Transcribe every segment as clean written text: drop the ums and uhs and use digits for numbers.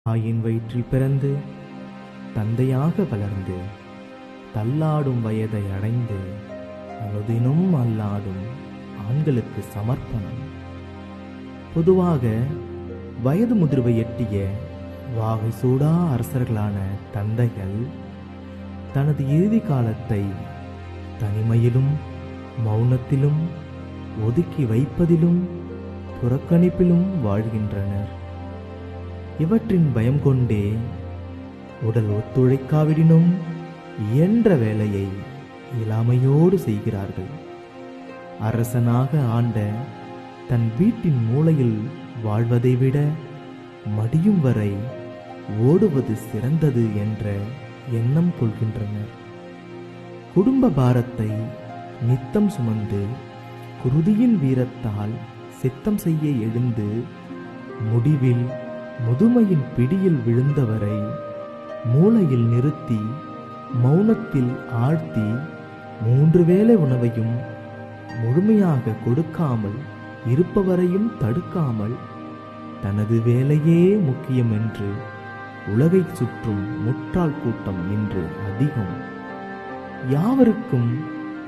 தாயின் வயிற்றில் பிறந்து தந்தையாக வளர்ந்து தள்ளாடும் வயதை அடைந்து அனுதினம் அல்லாடும் ஆண்களுக்கு சமர்ப்பணம். பொதுவாக வயது முதிர்வை எட்டிய வாகை சூடா அரசர்களான தந்தைகள் தனது இறுதி காலத்தை தனிமையிலும் மௌனத்திலும் ஒதுக்கி வைப்பதிலும் புறக்கணிப்பிலும் வாழ்கின்றனர். இவற்றின் பயம் கொண்டே உடல் ஒத்துழைக்காவிடினும் இயன்ற வேலையை இயலாமையோடு செய்கிறார்கள். அரசனாக ஆண்ட தன் வீட்டின் மூலையில் வாழ்வதை விட மடியும் வரை ஓடுவது சிறந்தது என்ற எண்ணம் கொள்கின்றனர். குடும்ப பாரத்தை நித்தம் சுமந்து குருதியின் வீரத்தால் சித்தம் செய்ய எழுந்து முடிவில் முதுமையின் பிடியில் விழுந்தவரை மூலையில் நிறுத்தி மௌனத்தில் ஆழ்த்தி 3 வேளை உணவையும் முழுமையாக கொடுக்காமல் இருப்பவரையும் தடுக்காமல் தனது வேலையே முக்கியம் என்று உலகை சுற்றும் முட்டாள் கூட்டம் இன்று அதிகம். யாவருக்கும்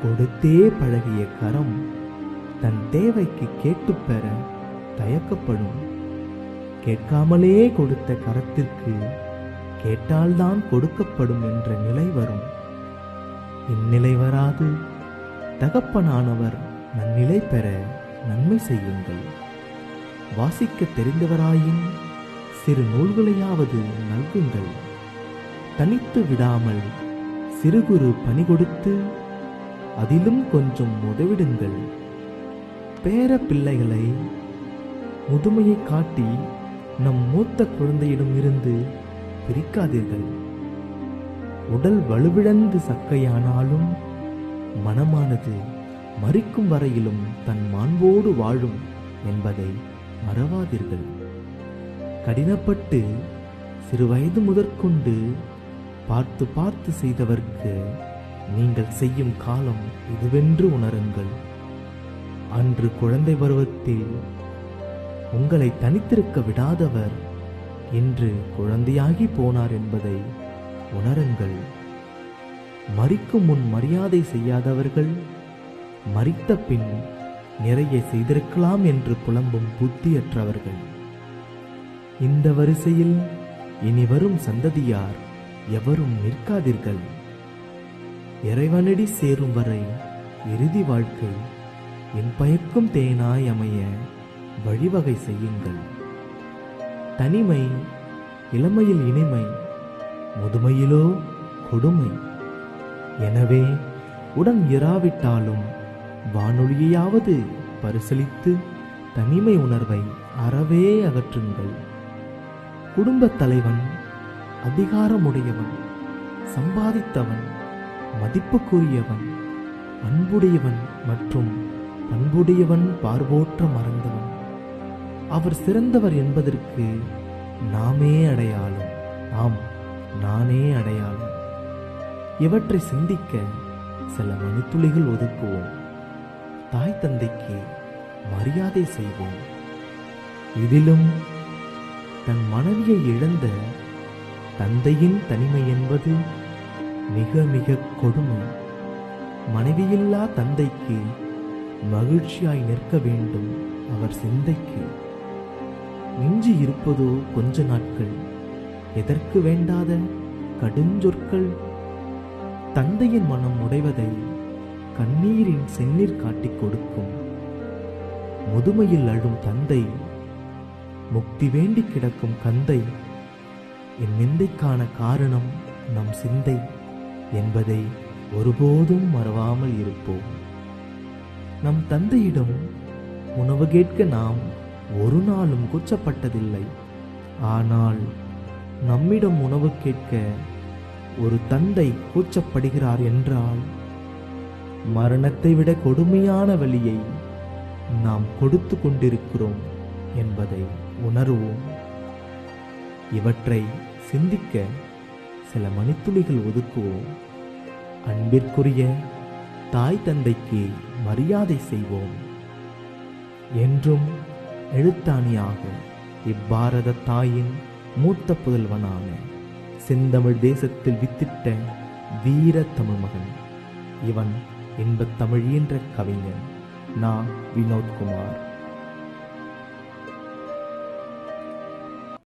கொடுத்தே பழகிய கரம் தன் தேவைக்கு கேட்டுப்பெற தயக்கப்படும். கேட்காமலே கொடுத்த கரத்திற்கு கேட்டால்தான் கொடுக்கப்படும் என்ற நிலை வரும். இந்நிலை வராது தகப்பனானவர் நன்னிலை பெற நன்மை செய்யுங்கள். வாசிக்க தெரிந்தவராயின் சிறு நூல்களையாவது நல்குங்கள். தனித்து விடாமல் சிறு குறு பணி கொடுத்து அதிலும் கொஞ்சம் உதவிடுங்கள். பேர பிள்ளைகளை முதுமையை காட்டி நம் மூத்த குழந்தையிடம் இருந்து பிரிக்காதீர்கள். உடல் வலுவிழந்து சக்கையானாலும் மனமானது மரிக்கும் வரையிலும் தன் மாண்போடு வாழும் என்பதை மறவாதீர்கள். கடினப்பட்டு சிறு வயது முதற்கொண்டு பார்த்து பார்த்து செய்தவர்க்கு நீங்கள் செய்யும் காலம் இதுவென்று உணருங்கள். அன்று குழந்தை பருவத்தில் உங்களை தனித்திருக்க விடாதவர் இன்று குழந்தையாகி போனார் என்பதை உணருங்கள். மரிக்கும் முன் மரியாதை செய்யாதவர்கள் மரித்த பின் நிறைய செய்திருக்கலாம் என்று புலம்பும் புத்தியற்றவர்கள். இந்த வரிசையில் இனி வரும் சந்ததியார் எவரும் நிற்காதீர்கள். இறைவனடி சேரும் வரை இறுதி வாழ்க்கை என் பயக்கும் தேனாய் அமைய வழிவகை செய்யுங்கள். தனிமை இளமையில் இனிமை, முதுமையிலோ கொடுமை. எனவே உடன் இராவிட்டாலும் வானொலியையாவது பரிசளித்து தனிமை உணர்வை அறவே அகற்றுங்கள். குடும்பத் தலைவன் அதிகாரமுடையவன், சம்பாதித்தவன், மதிப்புக்குரியவன், அன்புடையவன் மற்றும் பண்புடையவன் பார்வோற்ற மறந்தவன். அவர் சிறந்தவர் என்பதற்கு நாமே அடையாளம். ஆம், நானே அடையாளம். இவற்றை சிந்திக்க சில மணித்துளிகள் ஒதுக்குவோம். தாய் தந்தைக்கு மரியாதை செய்வோம். இதிலும் தன் மனைவியை இழந்த தந்தையின் தனிமை என்பது மிக மிக கொடுமை. மனைவியில்லா தந்தைக்கு மகிழ்ச்சியாய் நிற்க வேண்டும் அவர் சிந்தைக்கு. மிஞ்சி இருப்பதோ கொஞ்ச நாட்கள், எதற்கு வேண்டாத கடுஞ்சொற்கள். தந்தையின் மனம் உடைவதை கண்ணீரின் செந்நீர் காட்டிக் கொடுக்கும். முதுமையில் அழும் தந்தை, முக்தி வேண்டி கிடக்கும் கந்தை. என் நிந்தைக்கான காரணம் நம் சிந்தை என்பதை ஒருபோதும் மறவாமல் இருப்போம். நம் தந்தையிடம் உணவு கேட்க நாம் ஒரு நாளும் கூச்சப்பட்டதில்லை. ஆனால் நம்மிடம் உணவு கேட்க ஒரு தந்தை கூச்சப்படுகிறார் என்றால் மரணத்தை விட கொடுமையான வலியை நாம் கொடுத்து கொண்டிருக்கிறோம் என்பதை உணர்வோம். இவற்றை சிந்திக்க சில மணித்துளிகள் ஒதுக்குவோம். அன்பிற்குரிய தாய் தந்தைக்கு மரியாதை செய்வோம். என்றும் எழுத்தாணியாக இப்பாரத தாயின் மூத்த புதல்வனான செந்தமிழ் தேசத்தில் வித்திட்ட வீர தமிழ் மகன் இவன். இன்பத் தமிழ் ஈன்ற கவிஞன் நா. வினோத்குமார்.